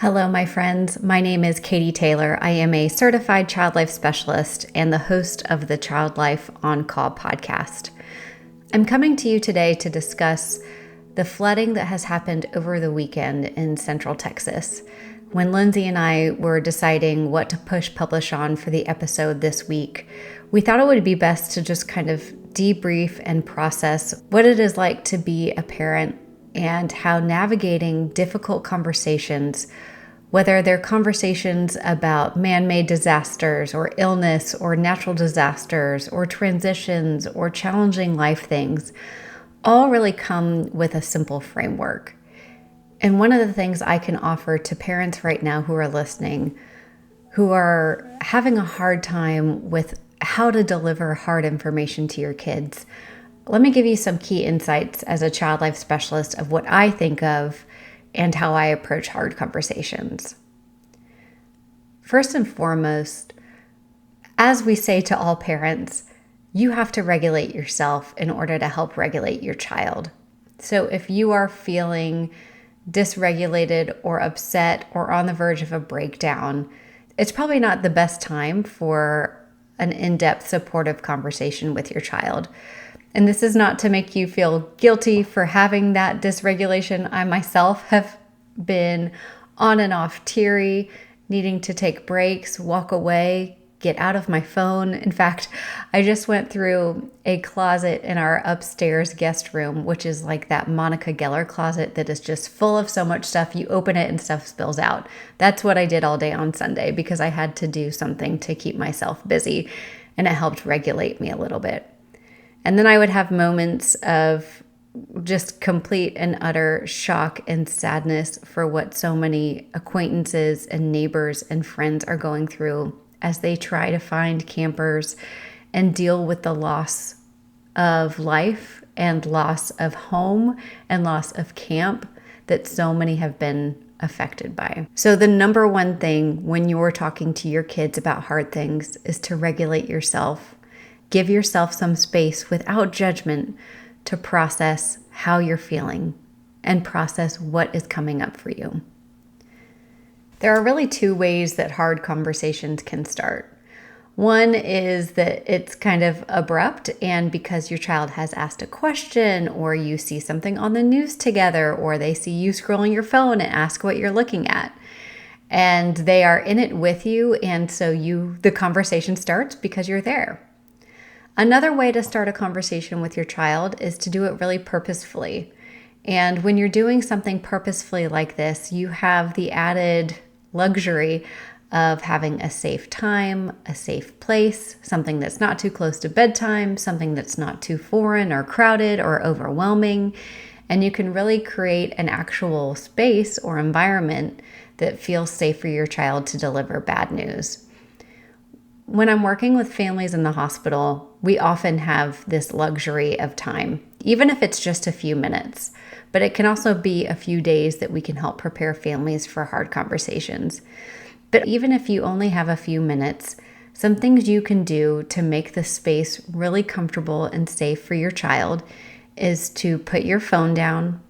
Hello, my friends. My name is Katie Taylor. I am a certified child life specialist and the host of the Child Life On Call podcast. I'm coming to you today to discuss the flooding that has happened over the weekend in Central Texas. When Lindsay and I were deciding what to push publish on for the episode this week, we thought it would be best to just kind of debrief and process what it is like to be a parent and how navigating difficult conversations, whether they're conversations about man-made disasters or illness or natural disasters or transitions or challenging life things, all really come with a simple framework. And one of the things I can offer to parents right now who are listening, who are having a hard time with how to deliver hard information to your kids, let me give you some key insights as a child life specialist of what I think of and how I approach hard conversations. First and foremost, as we say to all parents, you have to regulate yourself in order to help regulate your child. So if you are feeling dysregulated or upset or on the verge of a breakdown, it's probably not the best time for an in-depth supportive conversation with your child. And this is not to make you feel guilty for having that dysregulation. I myself have been on and off teary, needing to take breaks, walk away, get out of my phone. In fact, I just went through a closet in our upstairs guest room, which is like that Monica Geller closet that is just full of so much stuff. You open it and stuff spills out. That's what I did all day on Sunday because I had to do something to keep myself busy, and it helped regulate me a little bit. And then I would have moments of just complete and utter shock and sadness for what so many acquaintances and neighbors and friends are going through as they try to find campers and deal with the loss of life and loss of home and loss of camp that so many have been affected by. So the number one thing when you're talking to your kids about hard things is to regulate yourself. Give yourself some space without judgment to process how you're feeling and process what is coming up for you. There are really two ways that hard conversations can start. One is that it's kind of abrupt, and because your child has asked a question, or you see something on the news together, or they see you scrolling your phone and ask what you're looking at. And they are in it with you, and so the conversation starts because you're there. Another way to start a conversation with your child is to do it really purposefully. And when you're doing something purposefully like this, you have the added luxury of having a safe time, a safe place, something that's not too close to bedtime, something that's not too foreign or crowded or overwhelming. And you can really create an actual space or environment that feels safe for your child to deliver bad news. When I'm working with families in the hospital, we often have this luxury of time, even if it's just a few minutes, but it can also be a few days that we can help prepare families for hard conversations. But even if you only have a few minutes, some things you can do to make the space really comfortable and safe for your child is to put your phone down,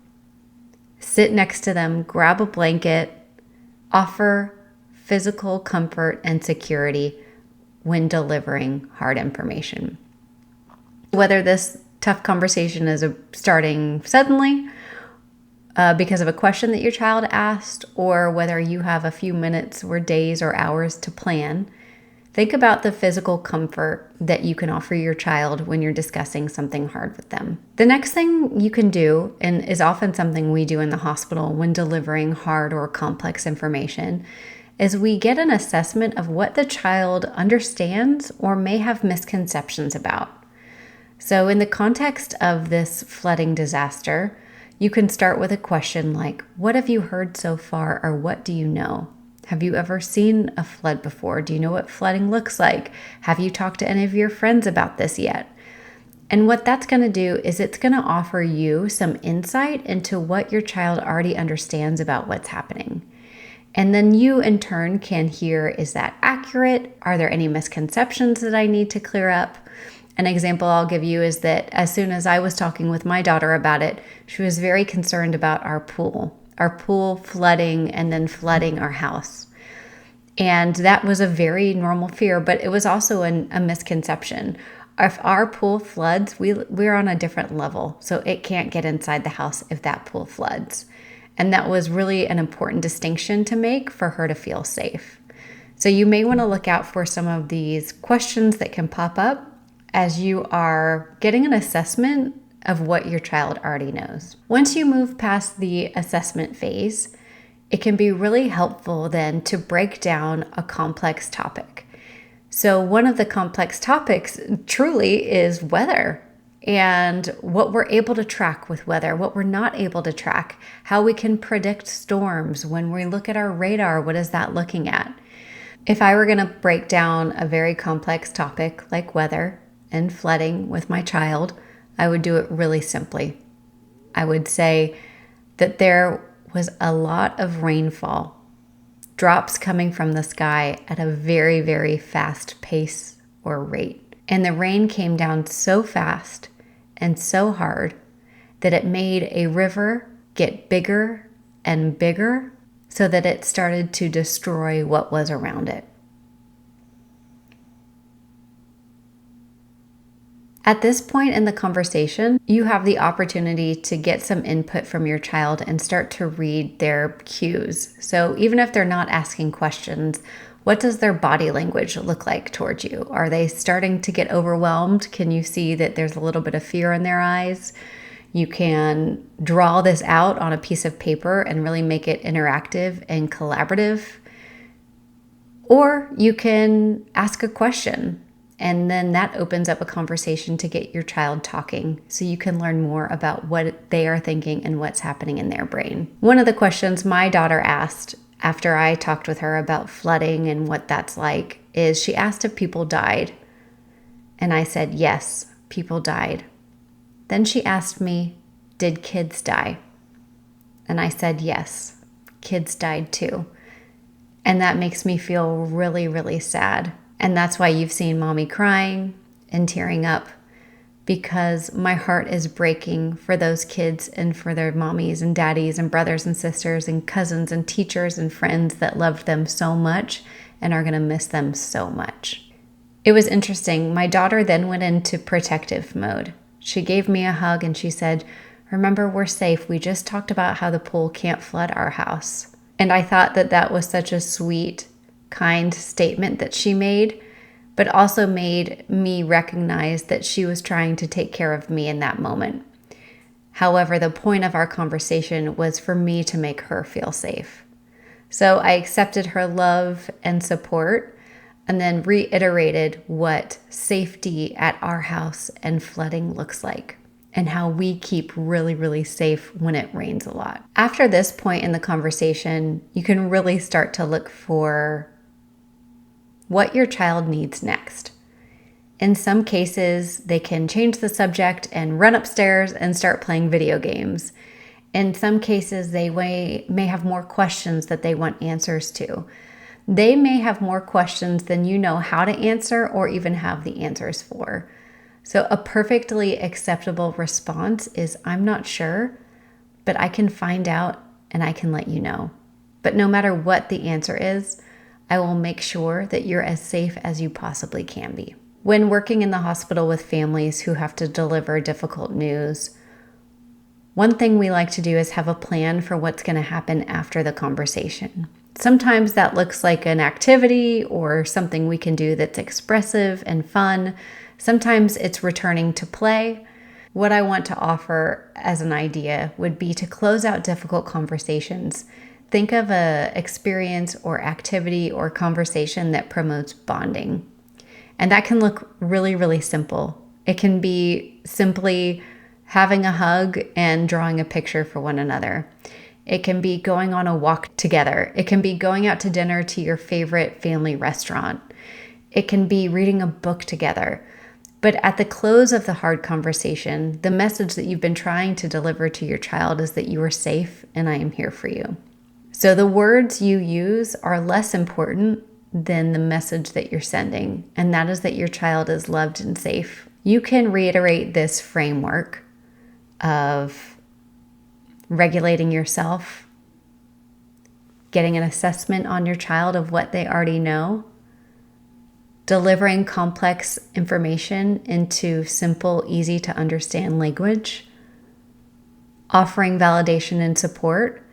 sit next to them, grab a blanket, offer physical comfort and security when delivering hard information. Whether this tough conversation is starting suddenly because of a question that your child asked, or whether you have a few minutes or days or hours to plan, think about the physical comfort that you can offer your child when you're discussing something hard with them. The next thing you can do, and is often something we do in the hospital when delivering hard or complex information, is we get an assessment of what the child understands or may have misconceptions about. So in the context of this flooding disaster, you can start with a question like, what have you heard so far, or what do you know? Have you ever seen a flood before? Do you know what flooding looks like? Have you talked to any of your friends about this yet? And what that's going to do is it's going to offer you some insight into what your child already understands about what's happening. And then you in turn can hear, is that accurate? Are there any misconceptions that I need to clear up? An example I'll give you is that as soon as I was talking with my daughter about it, she was very concerned about our pool. our pool flooding and then flooding our house. And that was a very normal fear, but it was also a misconception. If our pool floods, we're on a different level. So it can't get inside the house if that pool floods. And that was really an important distinction to make for her to feel safe. So you may want to look out for some of these questions that can pop up as you are getting an assessment of what your child already knows. Once you move past the assessment phase, it can be really helpful then to break down a complex topic. So one of the complex topics truly is weather and what we're able to track with weather, what we're not able to track, how we can predict storms. When we look at our radar, what is that looking at? If I were going to break down a very complex topic like weather and flooding with my child, I would do it really simply. I would say that there was a lot of rainfall, drops coming from the sky at a very, very fast pace or rate. And the rain came down so fast and so hard that it made a river get bigger and bigger so that it started to destroy what was around it. At this point in the conversation, you have the opportunity to get some input from your child and start to read their cues. So even if they're not asking questions, what does their body language look like towards you? Are they starting to get overwhelmed? Can you see that there's a little bit of fear in their eyes? You can draw this out on a piece of paper and really make it interactive and collaborative. Or you can ask a question, and then that opens up a conversation to get your child talking so you can learn more about what they are thinking and what's happening in their brain. One of the questions my daughter asked after I talked with her about flooding and what that's like is she asked if people died. And I said, yes, people died. Then she asked me, did kids die? And I said, yes, kids died too. And that makes me feel really, really sad. And that's why you've seen mommy crying and tearing up, because my heart is breaking for those kids and for their mommies and daddies and brothers and sisters and cousins and teachers and friends that loved them so much and are going to miss them so much. It was interesting. My daughter then went into protective mode. She gave me a hug and she said, remember, we're safe. We just talked about how the pool can't flood our house. And I thought that that was such a sweet, kind statement that she made, but also made me recognize that she was trying to take care of me in that moment. However, the point of our conversation was for me to make her feel safe. So I accepted her love and support and then reiterated what safety at our house and flooding looks like and how we keep really, really safe when it rains a lot. After this point in the conversation, you can really start to look for what your child needs next. In some cases, they can change the subject and run upstairs and start playing video games. In some cases, they may have more questions that they want answers to. They may have more questions than you know how to answer or even have the answers for. So a perfectly acceptable response is, I'm not sure, but I can find out and I can let you know. But no matter what the answer is, I will make sure that you're as safe as you possibly can be. When working in the hospital with families who have to deliver difficult news, one thing we like to do is have a plan for what's going to happen after the conversation. Sometimes that looks like an activity or something we can do that's expressive and fun. Sometimes it's returning to play. What I want to offer as an idea would be to close out difficult conversations. Think of an experience or activity or conversation that promotes bonding. And that can look really, really simple. It can be simply having a hug and drawing a picture for one another. It can be going on a walk together. It can be going out to dinner to your favorite family restaurant. It can be reading a book together. But at the close of the hard conversation, the message that you've been trying to deliver to your child is that you are safe and I am here for you. So the words you use are less important than the message that you're sending, and that is that your child is loved and safe. You can reiterate this framework of regulating yourself, getting an assessment on your child of what they already know, delivering complex information into simple, easy to understand language, offering validation and support,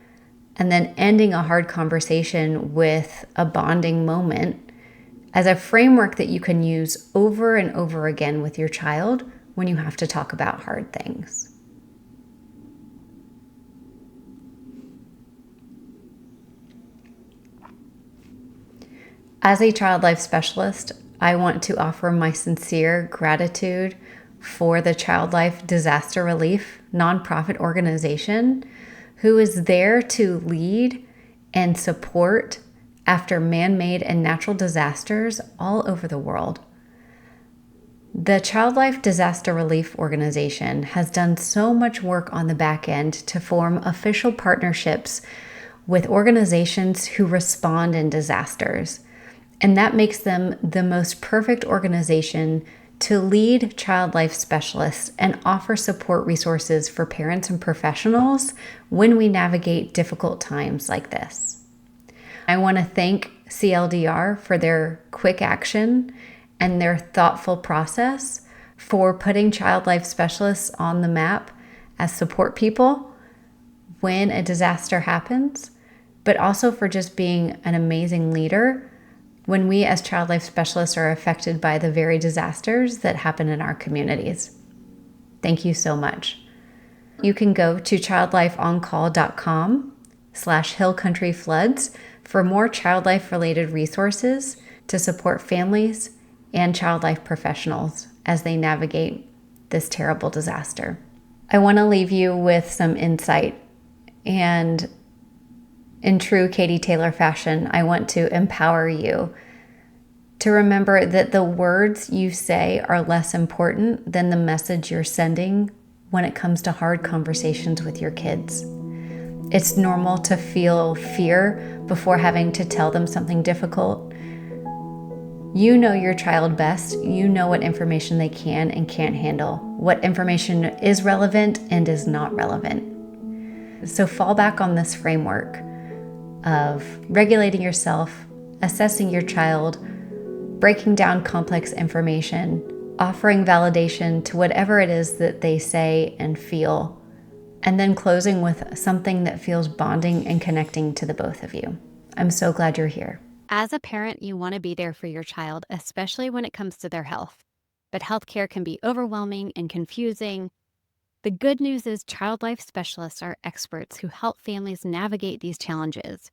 and then ending a hard conversation with a bonding moment as a framework that you can use over and over again with your child when you have to talk about hard things. As a child life specialist, I want to offer my sincere gratitude for the Child Life Disaster Relief nonprofit organization who is there to lead and support after man-made and natural disasters all over the world. The Child Life Disaster Relief Organization has done so much work on the back end to form official partnerships with organizations who respond in disasters. And that makes them the most perfect organization to lead child life specialists and offer support resources for parents and professionals when we navigate difficult times like this. I want to thank CLDR for their quick action and their thoughtful process for putting child life specialists on the map as support people when a disaster happens, but also for just being an amazing leader when we as child life specialists are affected by the very disasters that happen in our communities. Thank you so much. You can go to childlifeoncall.com/hillcountryfloods for more child life related resources to support families and child life professionals as they navigate this terrible disaster. I want to leave you with some insight, and in true Katie Taylor fashion, I want to empower you to remember that the words you say are less important than the message you're sending when it comes to hard conversations with your kids. It's normal to feel fear before having to tell them something difficult. You know your child best. You know what information they can and can't handle, what information is relevant and is not relevant. So fall back on this framework of regulating yourself, assessing your child, breaking down complex information, offering validation to whatever it is that they say and feel, and then closing with something that feels bonding and connecting to the both of you. I'm so glad you're here. As a parent, you want to be there for your child, especially when it comes to their health. But healthcare can be overwhelming and confusing. The good news is child life specialists are experts who help families navigate these challenges.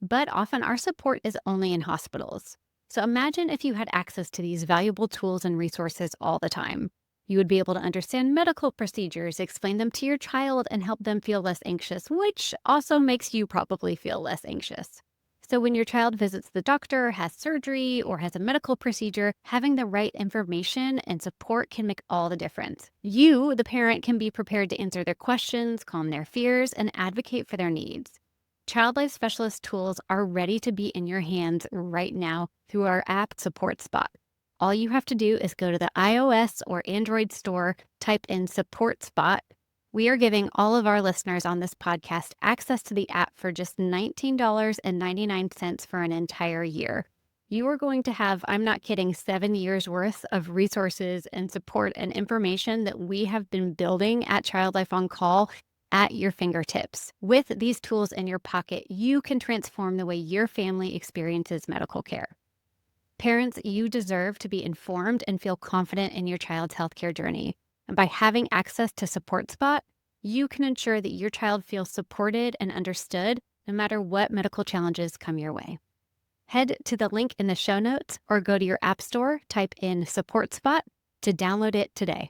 But often our support is only in hospitals. So imagine if you had access to these valuable tools and resources all the time. You would be able to understand medical procedures, explain them to your child, and help them feel less anxious, which also makes you probably feel less anxious. So when your child visits the doctor, has surgery, or has a medical procedure, having the right information and support can make all the difference. You, the parent, can be prepared to answer their questions, calm their fears, and advocate for their needs. Child Life Specialist tools are ready to be in your hands right now through our app Support Spot. All you have to do is go to the iOS or Android store, type in Support Spot. We are giving all of our listeners on this podcast access to the app for just $19.99 for an entire year. You are going to have, I'm not kidding, 7 years worth of resources and support and information that we have been building at Child Life on Call at your fingertips. With these tools in your pocket, you can transform the way your family experiences medical care. Parents, you deserve to be informed and feel confident in your child's healthcare journey. And by having access to Support Spot, you can ensure that your child feels supported and understood no matter what medical challenges come your way. Head to the link in the show notes or go to your app store, type in Support Spot to download it today.